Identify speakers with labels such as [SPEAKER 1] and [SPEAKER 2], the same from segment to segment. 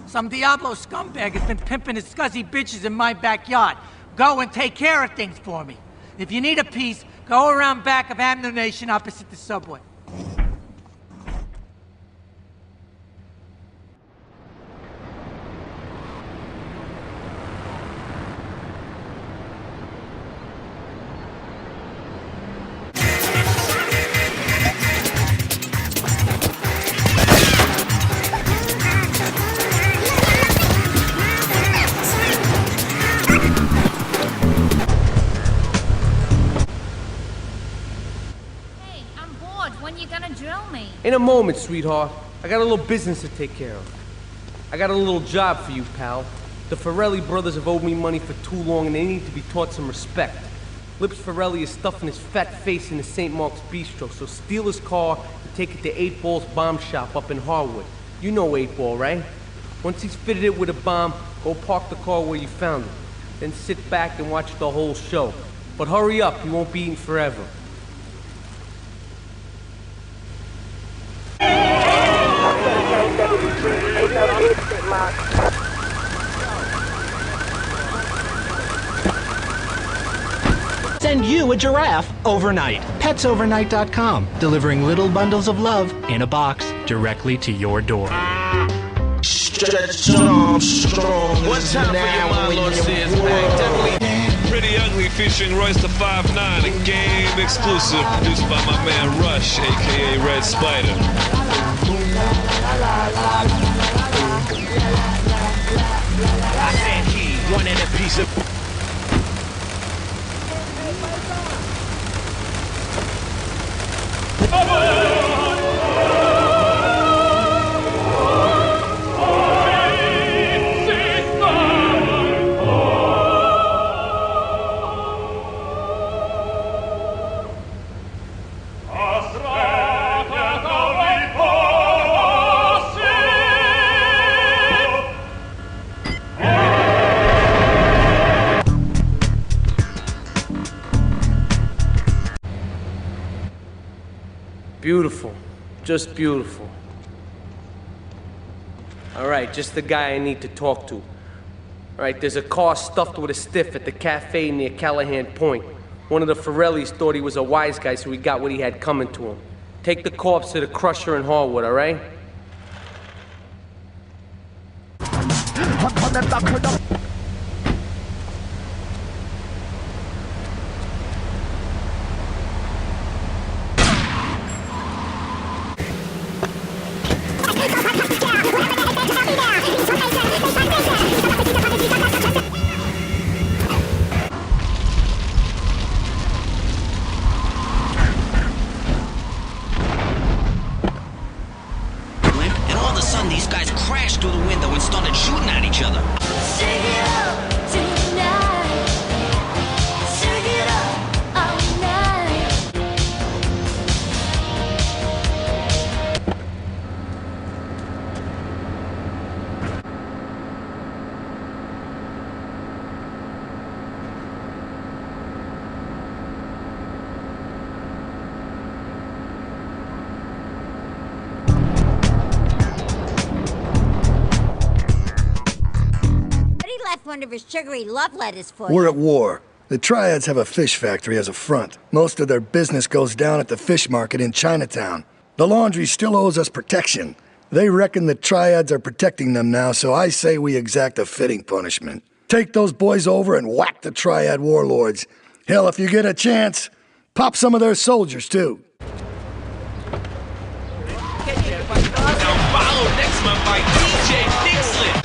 [SPEAKER 1] Some Diablo scumbag has been pimping his scuzzy bitches in my backyard. Go and take care of things for me. If you need a piece, go around back of Amno Nation opposite the subway.
[SPEAKER 2] In a moment, sweetheart. I got a little business to take care of. I got a little job for you, pal. The Ferrelli brothers have owed me money for too long and they need to be taught some respect. Lips Ferrelli is stuffing his fat face in the St. Mark's Bistro, so steal his car and take it to 8 Ball's bomb shop up in Harwood. You know 8 Ball, right? Once he's fitted it with a bomb, go park the car where you found it. Then sit back and watch the whole show. But hurry up, he won't be eating forever.
[SPEAKER 3] Send you a giraffe overnight. PetsOvernight.com, delivering little bundles of love in a box directly to your door.
[SPEAKER 4] Stretch Armstrong.
[SPEAKER 5] One time for your mind, Lord says back. Definitely Pretty Ugly featuring Royce the 5'9", a game exclusive produced by my man Rush, aka Red Spider.
[SPEAKER 4] I said he wanted a piece of.
[SPEAKER 2] Beautiful. Just beautiful. Alright, just the guy I need to talk to. Alright, there's a car stuffed with a stiff at the cafe near Callahan Point. One of the Ferrellis thought he was a wise guy, so he got what he had coming to him. Take the corpse to the Crusher in Harwood, alright?
[SPEAKER 4] These guys crashed through the window and started shooting at each other.
[SPEAKER 6] Shake it up tonight. Shake it up all night.
[SPEAKER 7] One of his sugary love letters for you.
[SPEAKER 8] We're at war. The Triads have a fish factory as a front. Most of their business goes down at the fish market in Chinatown. The laundry still owes us protection. They reckon the Triads are protecting them now, so I say we exact a fitting punishment. Take those boys over and whack the Triad warlords. Hell, if you get a chance, pop some of their soldiers, too.
[SPEAKER 4] Now follow next month by DJ Dixon.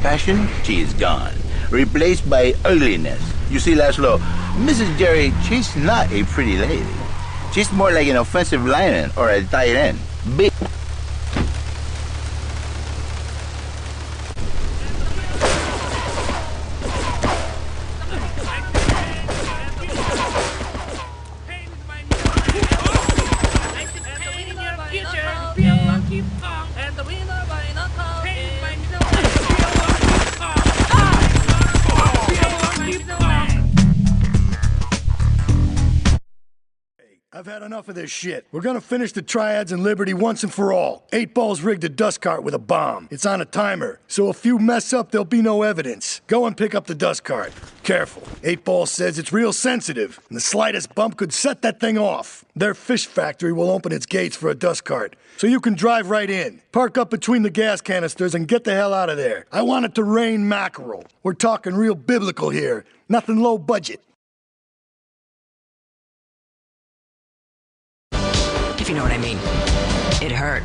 [SPEAKER 9] passion, she is gone, replaced by ugliness. You see, Laszlo, Mrs. Jerry, she's not a pretty lady. She's more like an offensive lineman or a tight end. Big.
[SPEAKER 8] I've had enough of this shit. We're gonna finish the Triads and Liberty once and for all. 8 Ball's rigged a dust cart with a bomb. It's on a timer, so if you mess up, there'll be no evidence. Go and pick up the dust cart. Careful. 8 Ball says it's real sensitive, and the slightest bump could set that thing off. Their fish factory will open its gates for a dust cart, so you can drive right in. Park up between the gas canisters and get the hell out of there. I want it to rain mackerel. We're talking real biblical here, nothing low budget.
[SPEAKER 10] If you know what I mean. It hurt.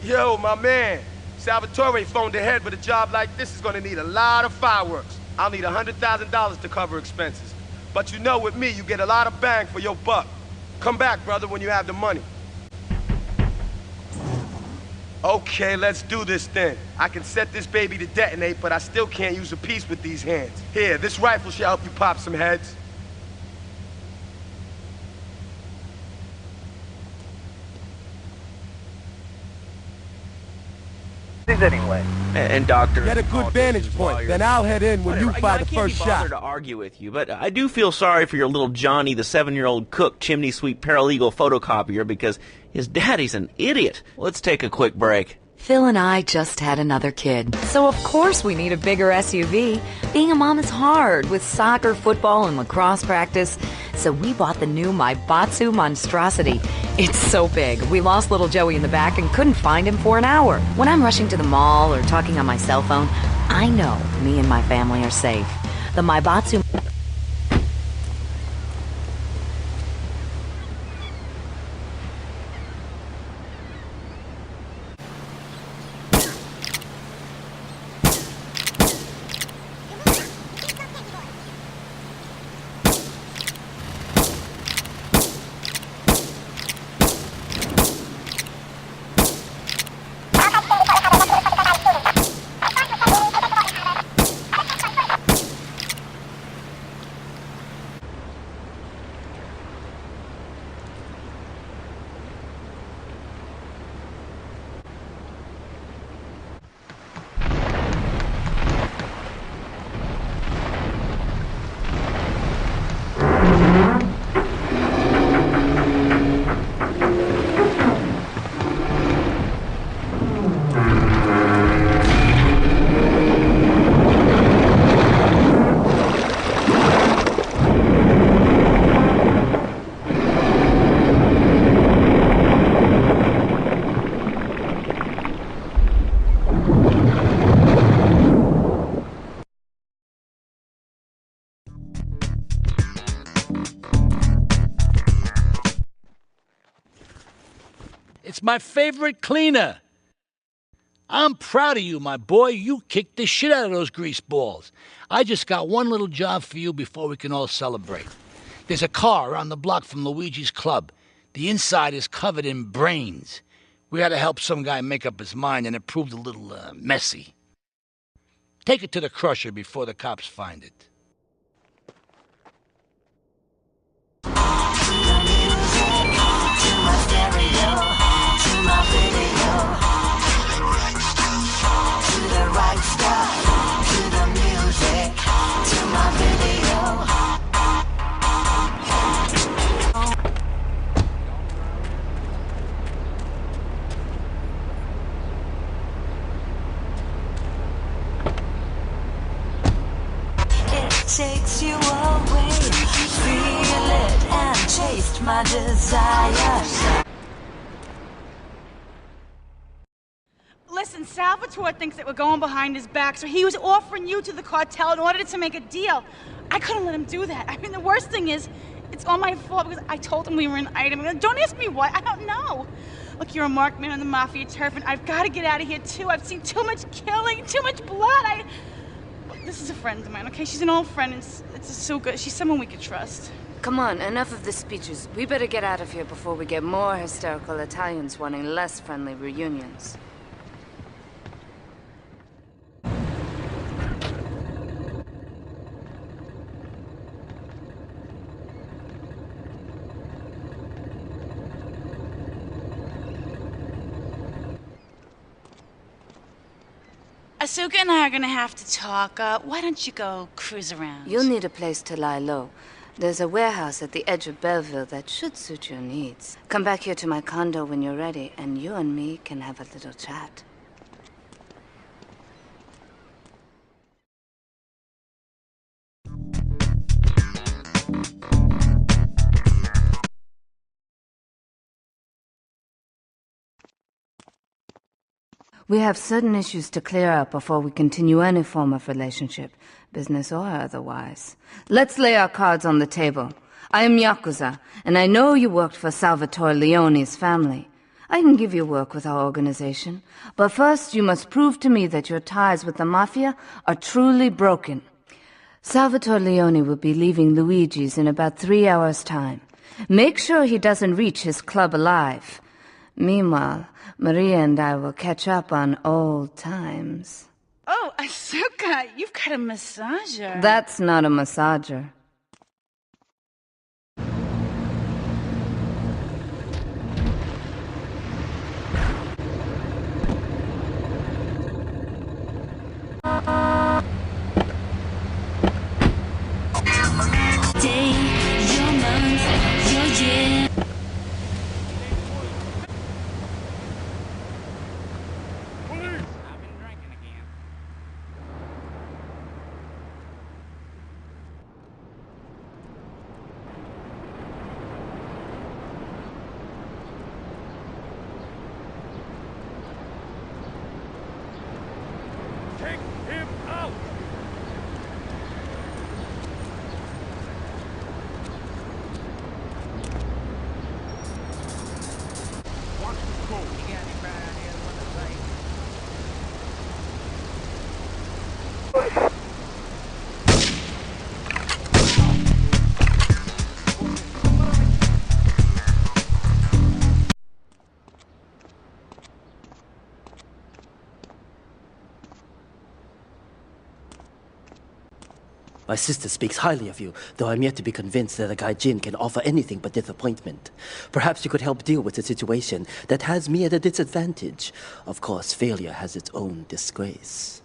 [SPEAKER 11] Yo, my man, Salvatore phoned ahead, but a job like this is gonna need a lot of fireworks. I'll need $100,000 to cover expenses. But you know, with me, you get a lot of bang for your buck. Come back, brother, when you have the money. Okay, let's do this then. I can set this baby to detonate, but I still can't use a piece with these hands. Here, this rifle should help you pop some heads.
[SPEAKER 12] Anyway.
[SPEAKER 11] And doctor, get a good vantage point. Then I'll head in when you fire the first shot.
[SPEAKER 12] I can't be bothered to argue with you, but I do feel sorry for your little Johnny, the 7-year-old cook, chimney sweep paralegal photocopier, because his daddy's an idiot. Let's take a quick break.
[SPEAKER 10] Phil and I just had another kid, so of course we need a bigger SUV. Being a mom is hard with soccer, football, and lacrosse practice, so we bought the new Maibatsu Monstrosity. It's so big, we lost little Joey in the back and couldn't find him for an hour. When I'm rushing to the mall or talking on my cell phone, I know me and my family are safe. The Maibatsu...
[SPEAKER 13] It's my favorite cleaner. I'm proud of you, my boy. You kicked the shit out of those grease balls. I just got one little job for you before we can all celebrate. There's a car around the block from Luigi's club. The inside is covered in brains. We had to help some guy make up his mind, and it proved a little messy. Take it to the crusher before the cops find it.
[SPEAKER 6] Must video, to my video, to the right stuff, to the music, to my video. It takes you away, feel it and taste my desires.
[SPEAKER 14] Listen, Salvatore thinks that we're going behind his back, so he was offering you to the cartel in order to make a deal. I couldn't let him do that. I mean, the worst thing is, it's all my fault because I told him we were an item. Don't ask me why, I don't know. Look, you're a marked man on the mafia turf, and I've got to get out of here, too. I've seen too much killing, too much blood. This is a friend of mine, okay? She's an old friend, and it's so good. She's someone we could trust.
[SPEAKER 15] Come on, enough of the speeches. We better get out of here before we get more hysterical Italians wanting less friendly reunions.
[SPEAKER 14] Asuka and I are gonna have to talk. Why don't you go cruise around?
[SPEAKER 15] You'll need a place to lie low. There's a warehouse at the edge of Belleville that should suit your needs. Come back here to my condo when you're ready, and you and me can have a little chat. We have certain issues to clear up before we continue any form of relationship, business or otherwise. Let's lay our cards on the table. I am Yakuza, and I know you worked for Salvatore Leone's family. I can give you work with our organization, but first you must prove to me that your ties with the Mafia are truly broken. Salvatore Leone will be leaving Luigi's in about 3 hours' time. Make sure he doesn't reach his club alive. Meanwhile, Maria and I will catch up on old times.
[SPEAKER 14] Oh, Asuka, you've got a massager.
[SPEAKER 15] That's not a massager.
[SPEAKER 6] Day, your month, your year.
[SPEAKER 16] My sister speaks highly of you, though I'm yet to be convinced that a gaijin can offer anything but disappointment. Perhaps you could help deal with a situation that has me at a disadvantage. Of course, failure has its own disgrace.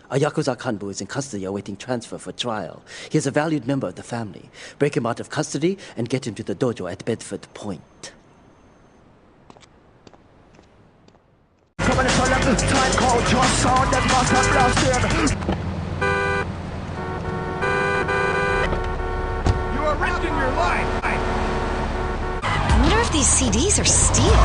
[SPEAKER 16] A Yakuza Kanbu is in custody awaiting transfer for trial. He is a valued member of the family. Break him out of custody and get him to the dojo at Bedford Point.
[SPEAKER 6] Time called your sound that must have lost him.
[SPEAKER 11] Risking your life.
[SPEAKER 17] I wonder if these CDs are steel.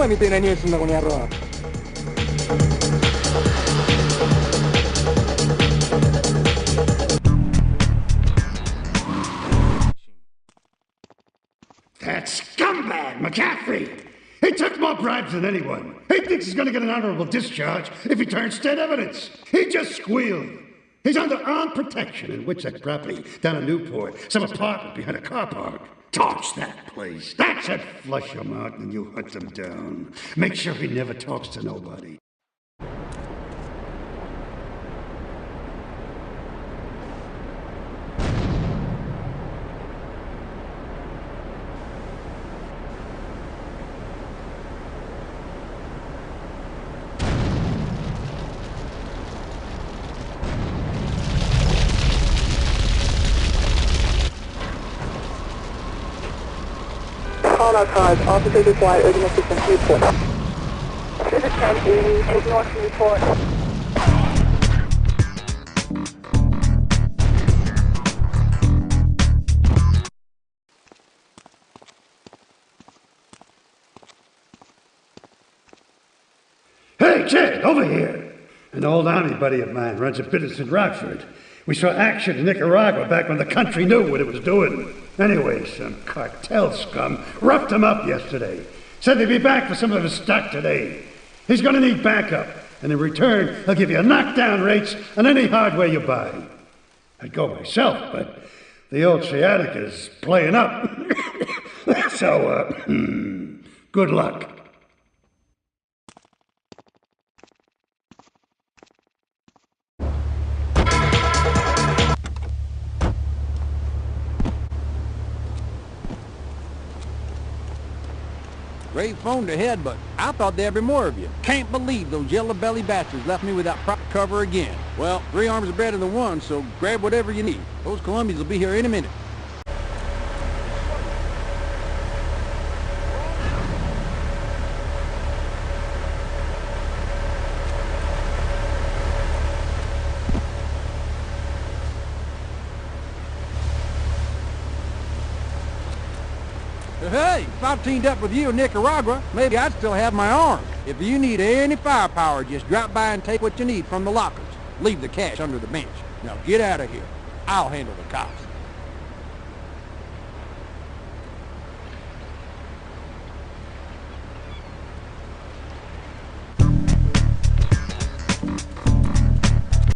[SPEAKER 18] trámite na niyo na kunyaro.
[SPEAKER 19] That scumbag, McCaffrey! He took more bribes than anyone. He thinks he's gonna get an honorable discharge if he turns state evidence. He just squealed. He's under armed protection in Witsack property down in Newport, some apartment behind a car park. Torch that place. That's it. Flush him out and you hunt him down. Make sure he never talks to nobody.
[SPEAKER 20] Call our cars. Officers require urgent assistance. Newport. This is 1080. Take north to Newport.
[SPEAKER 19] Hey, kid, over here! An old army buddy of mine runs a business in Rockford. We saw action in Nicaragua back when the country knew what it was doing. Anyway, some cartel scum roughed him up yesterday. Said they'd be back for some of his stock today. He's gonna need backup, and in return, he'll give you knockdown rates on any hardware you buy. I'd go myself, but the old sciatica's playing up. So, good luck.
[SPEAKER 21] Great phone ahead, but I thought there'd be more of you. Can't believe those yellow-belly bastards left me without proper cover again. Well, 3 arms are better than 1, so grab whatever you need. Those Colombians will be here any minute. Hey, if I teamed up with you in Nicaragua, maybe I'd still have my arm. If you need any firepower, just drop by and take what you need from the lockers. Leave the cash under the bench. Now get out of here. I'll handle the cops.